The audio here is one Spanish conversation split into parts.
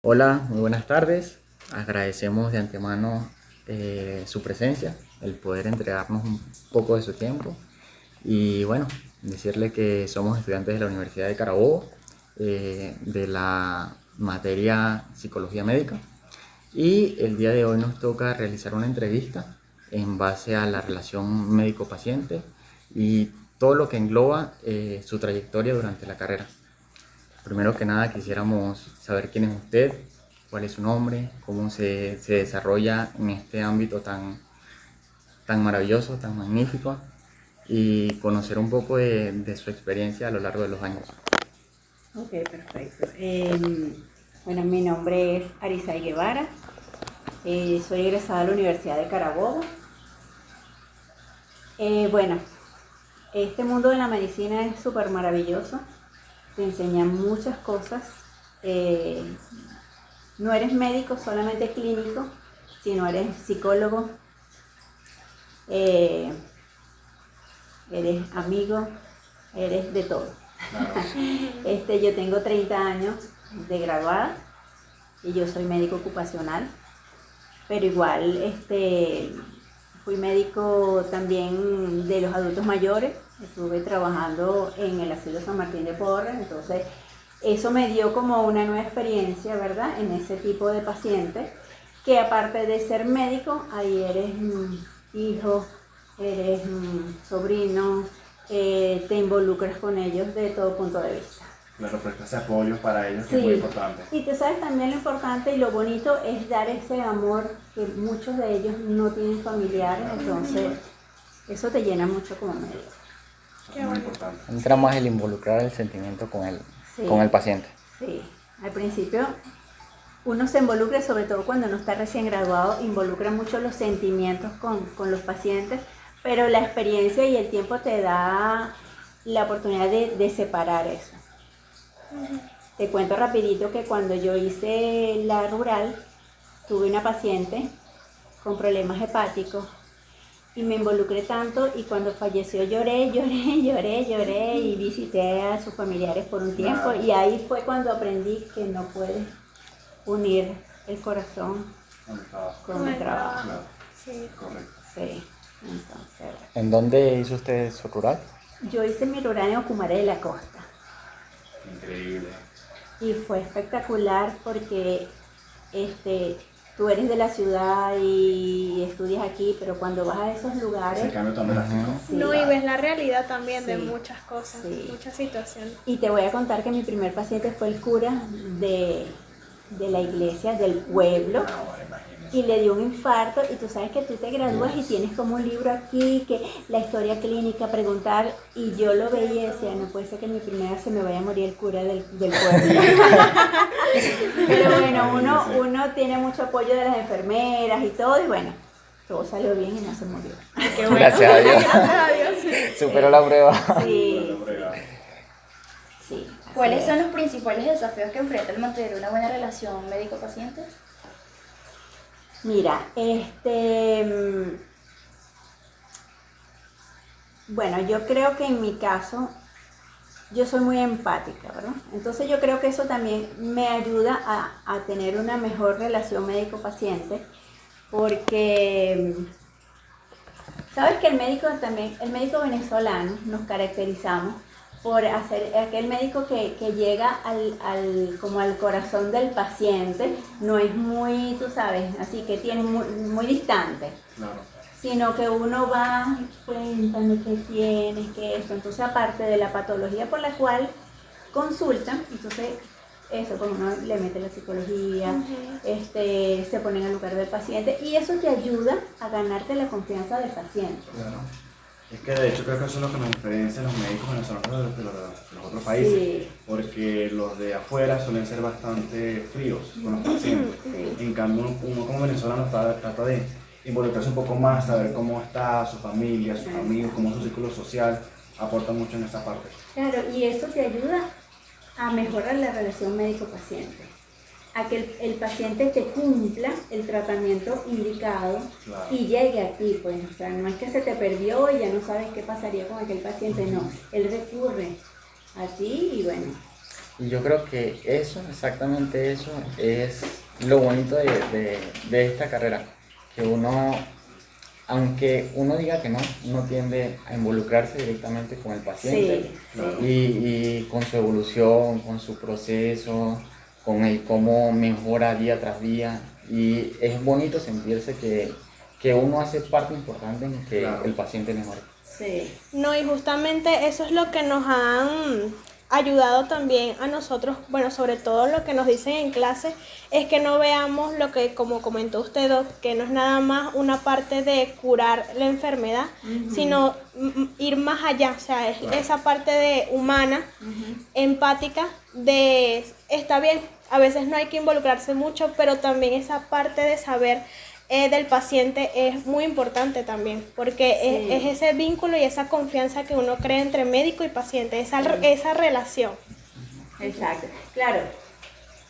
Hola, muy buenas tardes. Agradecemos de antemano su presencia, el poder entregarnos un poco de su tiempo y bueno, decirle que somos estudiantes de la Universidad de Carabobo, de la materia Psicología Médica, y el día de hoy nos toca realizar una entrevista en base a la relación médico-paciente y todo lo que engloba su trayectoria durante la carrera. Primero que nada quisiéramos saber quién es usted, cuál es su nombre, cómo se desarrolla en este ámbito tan maravilloso, tan magnífico, y conocer un poco de su experiencia a lo largo de los años. Ok, perfecto. Bueno, mi nombre es Arisay Guevara, soy egresada de la Universidad de Carabobo. Bueno, este mundo de la medicina es súper maravilloso, te enseña muchas cosas. No eres médico solamente clínico, sino eres psicólogo, eh, eres amigo, eres de todo. Yo tengo 30 años de graduada y yo soy médico ocupacional, pero igual fui médico también de los adultos mayores. Estuve trabajando en el asilo San Martín de Porres, entonces eso me dio como una nueva experiencia, ¿verdad? En ese tipo de pacientes, que aparte de ser médico, ahí eres hijo, eres sobrino, te involucras con ellos de todo punto de vista. Claro, prestas apoyo para ellos, que Sí. es muy importante. Y tú sabes también lo importante y lo bonito es dar ese amor, que muchos de ellos no tienen familiares, entonces eso te llena mucho como médico. Eso es muy importante. Entra más el involucrar el sentimiento Sí. con el paciente. Sí, al principio uno se involucra, sobre todo cuando uno está recién graduado, involucra mucho los sentimientos con los pacientes, pero la experiencia y el tiempo te da la oportunidad de separar eso. Te cuento rapidito que cuando yo hice la rural, tuve una paciente con problemas hepáticos y me involucré tanto, y cuando falleció lloré y visité a sus familiares por un tiempo, y ahí fue cuando aprendí que no puedes unir el corazón con el trabajo. Claro, Sí. correcto. Sí, entonces ¿En dónde hizo usted su rural? yo hice mi rural en Ocumare de la Costa Increíble. y fue espectacular porque tú eres de la ciudad y estudias aquí, pero cuando vas a esos lugares Ese cambio tan drástico. sí. No, y ves la realidad también de Sí. muchas cosas, Sí. muchas situaciones. Y te voy a contar que mi primer paciente fue el cura de la iglesia del pueblo, Ahora imagínense. y le dio un infarto, y tú sabes que tú te gradúas y tienes como un libro aquí, que la historia clínica, preguntar, y yo lo veía y decía, no puede ser que en mi primera se me vaya a morir el cura del pueblo. Pero bueno, uno tiene mucho apoyo de las enfermeras y todo, y bueno, todo salió bien y no se murió. Qué bueno. Gracias a Dios. Gracias a Dios. Superó la prueba. Sí, sí. ¿Cuáles son los principales desafíos que enfrenta el mantener una buena relación médico-paciente? Mira, bueno, yo creo que en mi caso, yo soy muy empática, ¿verdad? Entonces yo creo que eso también me ayuda a tener una mejor relación médico-paciente, porque sabes que el médico venezolano nos caracterizamos por hacer aquel médico que llega como al corazón del paciente, no es muy, tú sabes, así que tiene muy distante, Claro. sino que uno va, cuéntame qué tienes, qué esto. Entonces, aparte de la patología por la cual consultan, entonces eso, como uno le mete la psicología, se pone en el lugar del paciente, y eso te ayuda a ganarte la confianza del paciente. Claro. Es que de hecho creo que eso es lo que nos diferencia a los médicos venezolanos de los otros países, Sí. porque los de afuera suelen ser bastante fríos con los pacientes. Sí. En cambio, uno como venezolano trata de involucrarse un poco más, saber cómo está su familia, sus amigos, cómo es su círculo social, aporta mucho en esa parte. Claro, y eso te ayuda a mejorar la relación médico-paciente, a que el paciente te cumpla el tratamiento indicado. Claro. Y llegue a ti, pues, o sea, no es que se te perdió y ya no sabes qué pasaría con aquel paciente, no, él recurre a ti y bueno. Y yo creo que eso, exactamente eso, es lo bonito de esta carrera, que uno, aunque uno diga que no, uno tiende a involucrarse directamente con el paciente Sí, y con su evolución, con su proceso, con el cómo mejora día tras día. Y es bonito sentirse que uno hace parte importante en que Claro. el paciente mejore. sí. No, y justamente eso es lo que nos han ayudado también a nosotros, bueno, sobre todo lo que nos dicen en clase, es que no veamos lo que, como comentó usted, Doc, que no es nada más una parte de curar la enfermedad, sino ir más allá, o sea, es esa parte de humana, empática, de, está bien, a veces no hay que involucrarse mucho, pero también esa parte de saber del paciente es muy importante también, porque Sí. es ese vínculo y esa confianza que uno crea entre médico y paciente, esa relación. Exacto, claro.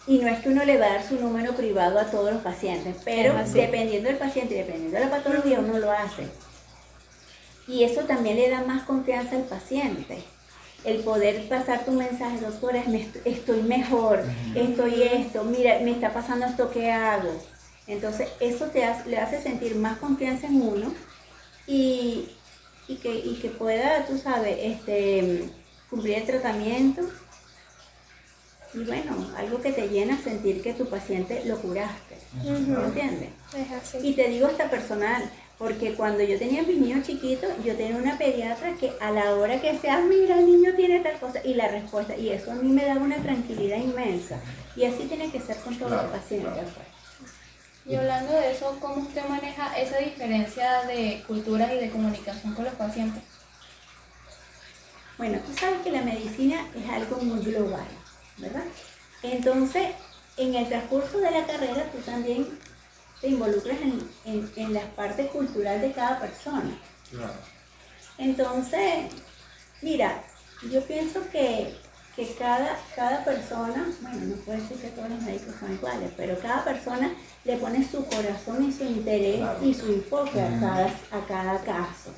Y no es que uno le va a dar su número privado a todos los pacientes, pero Es así. dependiendo del paciente y dependiendo de la patología, uno lo hace. Y eso también le da más confianza al paciente. El poder pasar tu mensaje, doctora, estoy mejor, estoy esto, mira, me está pasando esto, ¿qué hago? Entonces, eso le hace sentir más confianza en uno y que pueda, tú sabes, cumplir el tratamiento. Y bueno, algo que te llena sentir que tu paciente lo curaste, ¿me entiendes? Es así. Y te digo hasta personal, porque cuando yo tenía a mis niños chiquitos, yo tenía una pediatra que a la hora que sea, mira, el niño tiene tal cosa, y la respuesta, y eso a mí me daba una tranquilidad inmensa. Y así tiene que ser con todos los pacientes. Pues. Y hablando de eso, ¿cómo usted maneja esa diferencia de culturas y de comunicación con los pacientes? Bueno, tú sabes que la medicina es algo muy global, ¿verdad? Entonces, en el transcurso de la carrera, tú también te involucras en la parte cultural de cada persona. Claro. Entonces, mira, yo pienso que cada persona, bueno, no puedo decir que todos los médicos son iguales, pero cada persona le pone su corazón y su interés y su enfoque a cada caso.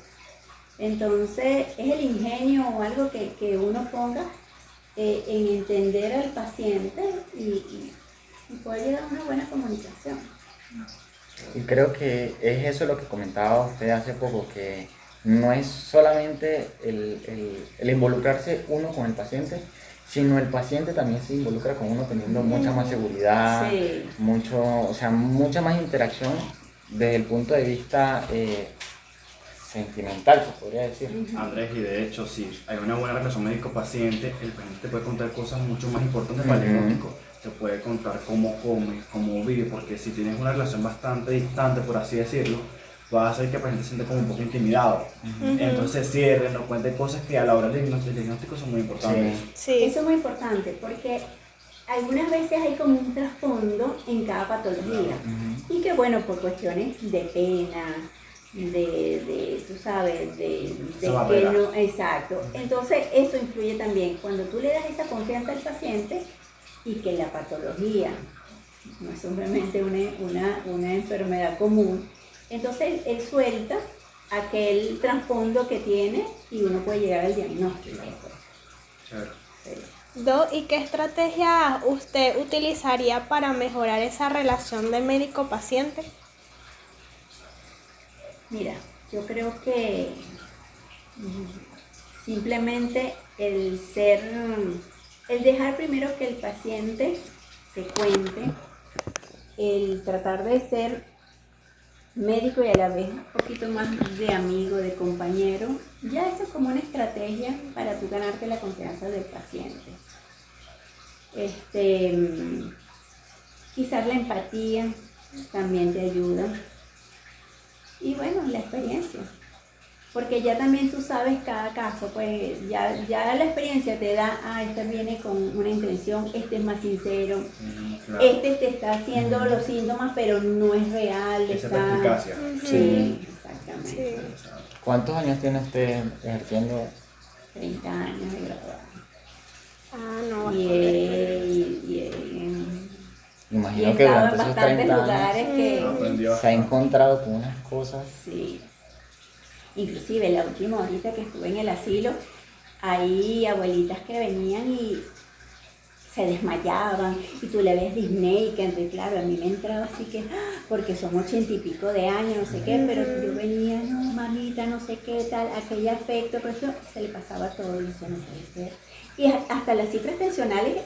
Entonces, es el ingenio o algo que uno ponga en entender al paciente y poder llegar a una buena comunicación. Y creo que es eso lo que comentaba usted hace poco, que no es solamente el involucrarse uno con el paciente, sino el paciente también se involucra con uno teniendo mucha más seguridad, Sí. mucha más interacción desde el punto de vista sentimental, se podría decir. Andrés, y de hecho, si hay una buena relación médico-paciente, el paciente te puede contar cosas mucho más importantes para el diagnóstico. Te puede contar cómo come, cómo vive, porque si tienes una relación bastante distante, por así decirlo, vas a hacer que el paciente se sienta como un poco intimidado. Entonces cierre, nos cuente cosas que a la hora del diagnóstico son muy importantes. Sí. Eso es muy importante porque algunas veces hay como un trasfondo en cada patología y que bueno, por cuestiones de pena, tú sabes, de Esa que barrera. no, exacto. Entonces eso influye también cuando tú le das esa confianza al paciente y que la patología no es simplemente una enfermedad común, entonces él suelta aquel trasfondo que tiene y uno puede llegar al diagnóstico. Chévere. Do, ¿y qué estrategia usted utilizaría para mejorar esa relación de médico-paciente? Mira, yo creo que simplemente el dejar primero que el paciente te cuente, el tratar de ser médico y a la vez un poquito más de amigo, de compañero, ya eso es como una estrategia para tú ganarte la confianza del paciente. Quizás la empatía también te ayuda. Y bueno, la experiencia. Porque ya también tú sabes cada caso, pues ya la experiencia te da, este viene con una intención, este es más sincero, Claro. este te está haciendo los síntomas, pero no es real. Esa Está... perspicacia. Sí, exactamente. Sí. ¿Cuántos años tiene usted ejerciendo? 30 años de graduada. Ah, no. Y Imagino he que estado en durante esos bastantes 30 años lugares que... Aprendió. se ha encontrado con unas cosas. Sí. Inclusive la última ahorita que estuve en el asilo, hay abuelitas que venían y se desmayaban y tú le ves disneica, entonces claro, a mí me entraba así que, porque son 80 y pico de años, no sé qué, pero yo venía, no, mamita, no sé qué tal, aquel afecto, pero eso se le pasaba todo y eso no puede ser. Y hasta las cifras tensionales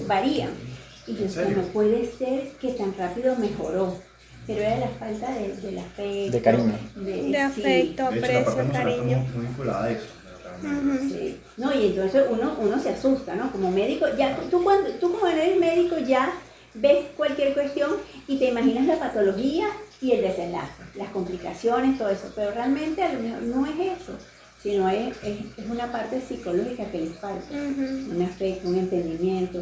varían. Y yo decía, no puede ser que tan rápido mejoró. Pero era la falta del afecto. De cariño. De afecto, De hecho, la parte aprecio, emocional está cariño. muy vinculada a eso. Realmente. Sí. No, y entonces uno se asusta, ¿no? Como médico, ya tú como eres médico ya ves cualquier cuestión y te imaginas la patología y el desenlace, las complicaciones, todo eso. Pero realmente a lo mejor no es eso, sino es una parte psicológica que les falta. Un afecto, un entendimiento,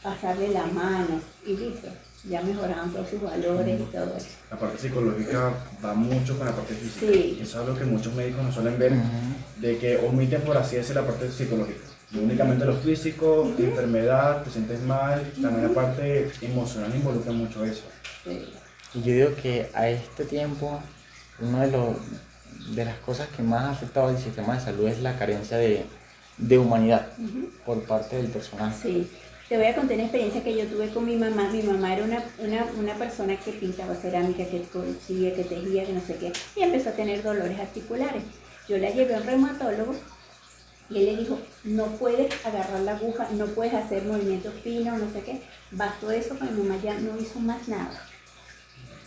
pasarle la mano y listo. Ya mejoraban todos sus valores y todo eso. La parte psicológica va mucho con la parte física. Sí. Eso es lo que muchos médicos no suelen ver, de que omiten, por así decirlo, la parte psicológica. Y únicamente lo físico, enfermedad, te sientes mal, también la parte emocional involucra mucho eso. Sí. Y yo digo que a este tiempo, una de las cosas que más ha afectado al sistema de salud es la carencia de humanidad por parte del personal. Sí. Te voy a contar una experiencia que yo tuve con mi mamá. Mi mamá era una persona que pintaba cerámica, que cosía, que tejía, que no sé qué. Y empezó a tener dolores articulares. Yo la llevé a un reumatólogo y él le dijo, no puedes agarrar la aguja, no puedes hacer movimientos finos, no sé qué. Bastó eso, pero mi mamá ya no hizo más nada.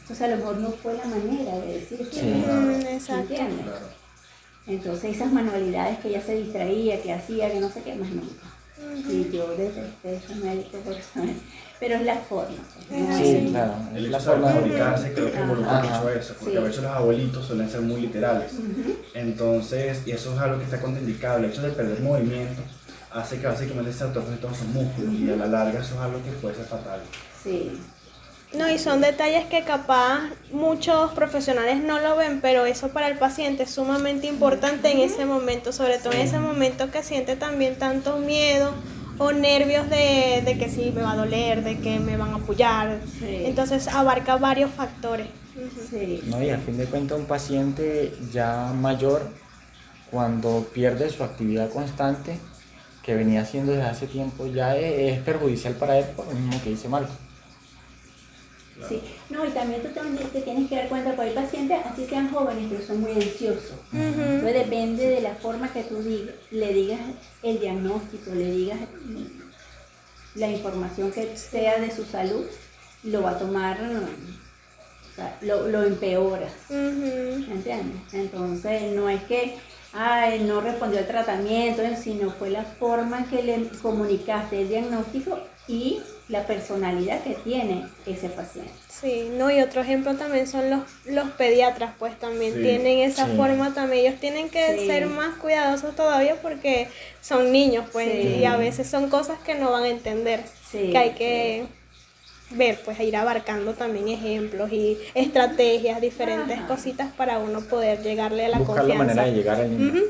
Entonces a lo mejor no fue la manera de decir Sí. Exacto. ¿entiendes? Claro. Entonces esas manualidades que ella se distraía, que hacía, que no sé qué, más nunca. Y yo detesté ese médico personal, pero es la forma. ¿no? Sí, claro. El Es hecho la de saber forma de comunicarse creo que involucra Ajá. mucho eso, porque Sí. a veces los abuelitos suelen ser muy literales. Entonces, y eso es algo que está contraindicado. El hecho de perder movimiento hace que básicamente se atrofien todos sus músculos y a la larga eso es algo que puede ser fatal. Sí. No, y son detalles que capaz muchos profesionales no lo ven, pero eso para el paciente es sumamente importante en ese momento, sobre todo en ese momento que siente también tanto miedo o nervios de que sí me va a doler, de que me van a apoyar. Sí. Entonces abarca varios factores. Sí. No, y a fin de cuentas un paciente ya mayor, cuando pierde su actividad constante, que venía haciendo desde hace tiempo, ya es perjudicial para él por lo mismo que dice Marco. Sí, no, y también tú te tienes que dar cuenta, porque hay pacientes, así sean jóvenes, pero son muy ansiosos. Entonces depende de la forma que tú le digas el diagnóstico, le digas la información que sea de su salud, lo va a tomar, o sea, lo empeoras, ¿entiendes? Entonces no es que, no respondió al tratamiento, sino fue la forma que le comunicaste el diagnóstico y la personalidad que tiene ese paciente. Sí, no, y otro ejemplo también son los pediatras, pues también Sí. tienen esa Sí. forma también, ellos tienen que Sí. ser más cuidadosos todavía porque son niños, pues, Sí. y a veces son cosas que no van a entender, Sí, que hay que ver, pues, ir abarcando también ejemplos y estrategias, diferentes Ajá. cositas para uno poder llegarle a la Buscar la confianza. manera de llegar al niño.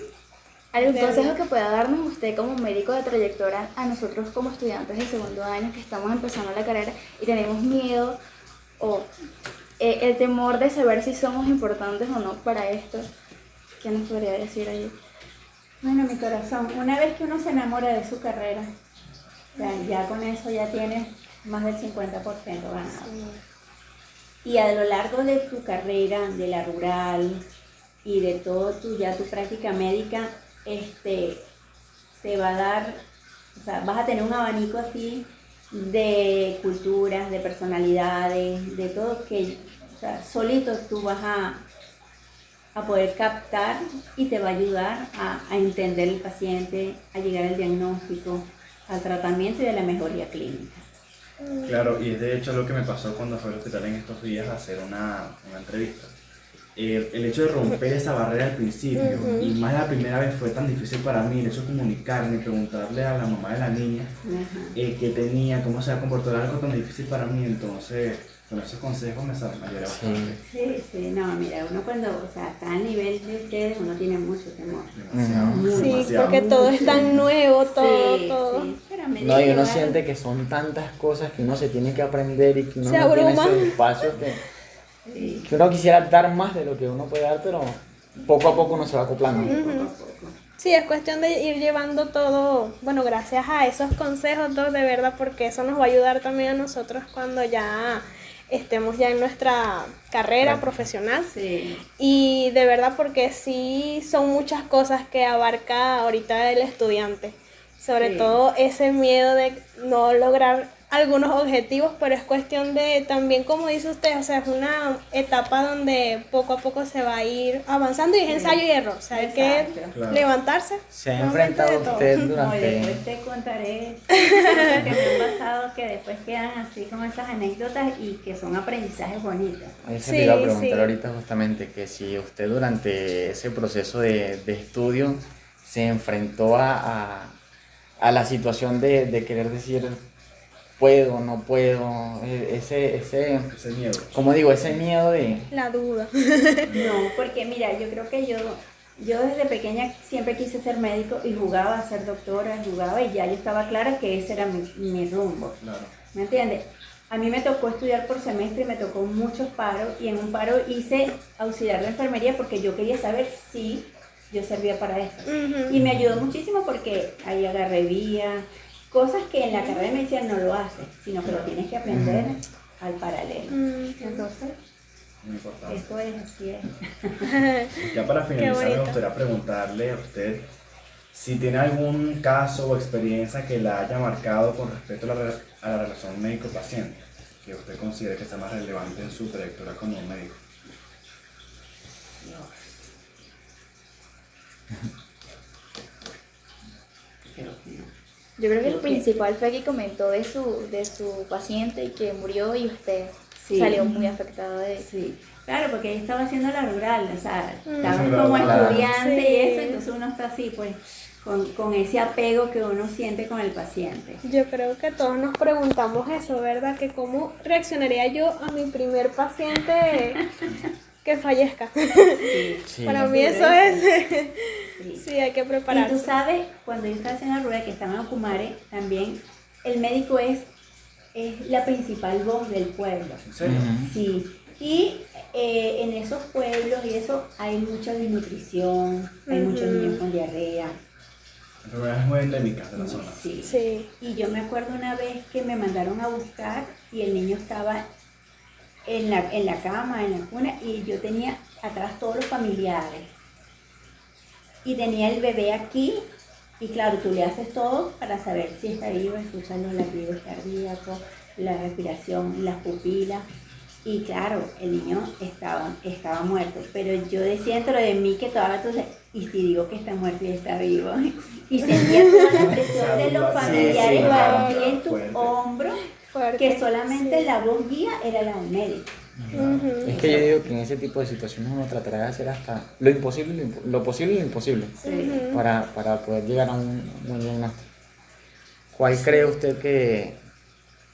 ¿Algún De consejo verdad. que pueda darnos usted como médico de trayectoria a nosotros como estudiantes de segundo año que estamos empezando la carrera y tenemos miedo o el temor de saber si somos importantes o no para esto? ¿Qué nos podría decir allí? Bueno, mi corazón, una vez que uno se enamora de su carrera, ya con eso ya tienes más del 50% ganado. Y a lo largo de tu carrera, de la rural y de todo tu práctica médica, te va a dar, o sea, vas a tener un abanico así de culturas, de personalidades, de todo que, o sea, solito tú vas a poder captar y te va a ayudar a entender el paciente, a llegar al diagnóstico, al tratamiento y a la mejoría clínica. Claro, y es de hecho lo que me pasó cuando fui al hospital en estos días a hacer una entrevista. El hecho de romper esa barrera al principio, y más la primera vez fue tan difícil para mí, el hecho de comunicarme, preguntarle a la mamá de la niña Ajá. qué tenía, cómo se va a comportar, algo tan difícil para mí, entonces con esos consejos me ayudó bastante. Sí, no, mira, uno cuando, o sea, está al nivel de ustedes, uno tiene mucho temor. Demasiado, Sí, demasiado. porque todo es tan nuevo, todo, Sí, todo. sí, pero a medida No, y que uno vas- siente que son tantas cosas que uno se tiene que aprender y que uno Se no tiene abruma. esos espacios Sí, que uno quisiera dar más de lo que uno puede dar, pero poco a poco uno se va acoplando. poco a poco. Sí, es cuestión de ir llevando todo, bueno, gracias a esos consejos, Doc, de verdad, porque eso nos va a ayudar también a nosotros cuando ya estemos ya en nuestra carrera profesional. Sí. Y de verdad, porque sí son muchas cosas que abarca ahorita el estudiante. Sobre Sí. todo ese miedo de no lograr algunos objetivos, pero es cuestión de también, como dice usted, o sea, es una etapa donde poco a poco se va a ir avanzando y es ensayo y error. O sea, hay que Exacto. Claro. levantarse. ¿Se ha nuevamente enfrentado de todo. usted No, y durante... después te contaré cosas que me han pasado que después quedan así como esas anécdotas y que son aprendizajes bonitos. Eso Sí, te iba a preguntar sí. ahorita justamente, que si usted durante ese proceso de estudio se enfrentó a la situación de querer decir, puedo, no puedo, ese, Ese miedo. como digo, ese miedo de... La duda. No, porque mira, yo creo que yo desde pequeña siempre quise ser médico y jugaba a ser doctora, jugaba y ya yo estaba clara que ese era mi rumbo. Claro. ¿Me entiendes? A mí me tocó estudiar por semestre y me tocó muchos paros y en un paro hice auxiliar de enfermería porque yo quería saber si yo servía para esto. Ujú. Y me ayudó muchísimo porque ahí agarré vía, cosas que en la carrera de medicina no lo haces, sino que lo tienes que aprender al paralelo. Entonces, Muy importante. esto es así es. Ya para finalizar, me bonito. gustaría preguntarle a usted si tiene algún caso o experiencia que la haya marcado con respecto a la relación médico-paciente, que usted considere que sea más relevante en su trayectoria como médico. Yo creo que el Creo que- principal fue que comentó de su paciente y que murió y usted Sí. salió muy afectado de eso. Sí, claro, porque ella estaba haciendo la rural, o sea, estaba Claro, como claro. estudiante Sí. y eso, entonces uno está así, pues, con ese apego que uno siente con el paciente. Yo creo que todos nos preguntamos eso, ¿verdad? Que cómo reaccionaría yo a mi primer paciente que fallezca. Sí. Sí. Para mí eso es... Sí. Sí, hay que Y tú prepararse. sabes, cuando yo estaba haciendo la rural, que estaba en Ocumare, también el médico es la principal voz del pueblo. ¿En serio? Ujú. Sí, y en esos pueblos y eso hay mucha desnutrición, hay muchos niños con diarrea. Enfermedades muy endémicas de la zona. Sí. Sí. Y yo me acuerdo una vez que me mandaron a buscar y el niño estaba en la cama, en la cuna, y yo tenía atrás todos los familiares. Y tenía el bebé aquí, y claro, tú le haces todo para saber si está vivo, escuchas los latidos cardíacos, la respiración, las pupilas. Y claro, el niño estaba muerto, pero yo decía dentro de mí que todavía tú y si digo que está muerto y está vivo, y sentía toda la presión de los familiares Sí, aquí claro. en tu Fuerte. hombro, Fuerte. que solamente Sí. la voz guía era la del médico. Ujú. Es que yo digo que en ese tipo de situaciones uno tratará de hacer hasta lo imposible, lo posible y lo imposible Sí. para poder llegar a un buen diagnóstico. ¿Cuál cree usted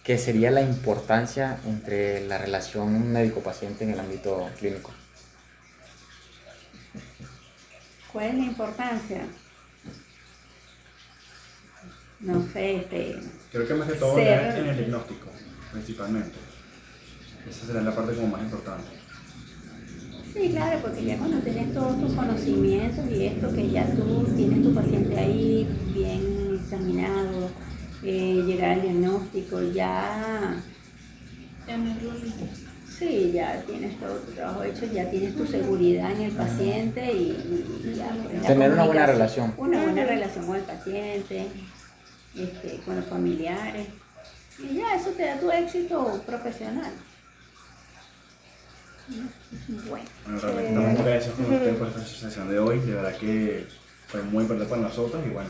que sería la importancia entre la relación médico-paciente en el ámbito clínico? ¿Cuál es la importancia? No sé, Creo que más que todo Ser- en el diagnóstico, principalmente. Esa será la parte como más importante. sí, claro, porque ya cuando tienes todos tus conocimientos y esto, que ya tú tienes tu paciente ahí bien examinado, llegar al diagnóstico, ya, sí, ya tienes todo tu trabajo hecho, ya tienes tu seguridad en el paciente y ya. pues, la Tener una buena comunicación, relación. Una buena relación con el paciente, con los familiares, y ya eso te da tu éxito profesional. Bueno. Bueno, realmente estamos muy agradecidos con usted por esta sesión de hoy. De verdad que fue muy importante para nosotros y bueno,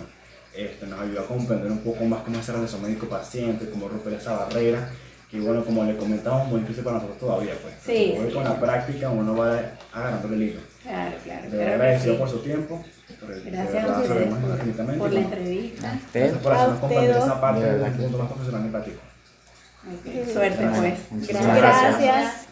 nos ayudó a comprender un poco más cómo es esa relación médico-paciente, cómo romper esa barrera, que bueno, como le comentamos, muy difícil para nosotros todavía. Pues. Sí, Hoy sí. con la práctica uno va agarrando el hilo. Claro, claro. De claro verdad que agradecido sí. por su tiempo. De Gracias verdad, a ustedes sabemos infinitamente. por la y bueno, entrevista. Usted, gracias por hacernos A comprender usted, esa parte de desde verdad un que- punto más profesional y práctico. Ok, suerte Bueno, pues. muchísimas gracias. Gracias.